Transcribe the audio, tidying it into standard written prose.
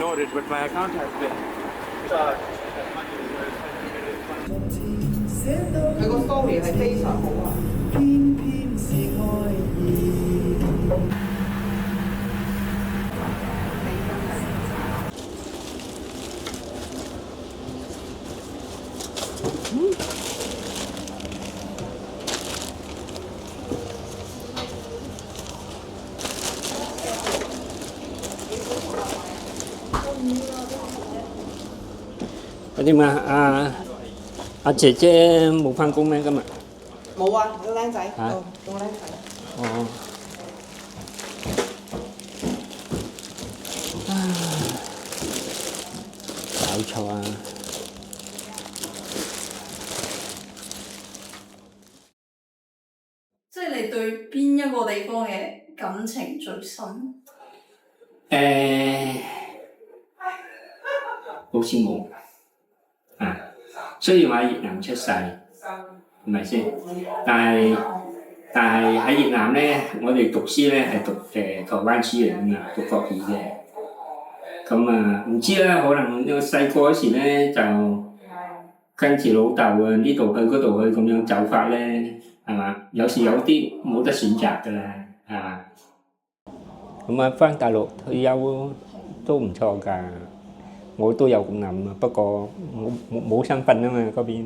ignored it, but my account has been charged. 佢個 story 係非常好啊！點啊？阿姐姐冇返工咩？今日？冇啊，個僆仔，嚇個僆仔。哦。搞錯啊！即係你對邊一個地方嘅感情最深？好似冇啊。雖然話越南出世，係咪先？但係喺越南咧，我哋讀書咧係讀台灣書嚟㗎嘛，讀國語嘅。咁啊，唔知啦，可能我細個嗰時咧就跟住老豆啊呢度去嗰度去咁樣走法咧，係嘛？有時有啲冇得選擇㗎啦，係嘛？咁啊，返大陸退休都唔錯㗎，我都有咁諗啊，不過冇身份啊嘛嗰邊。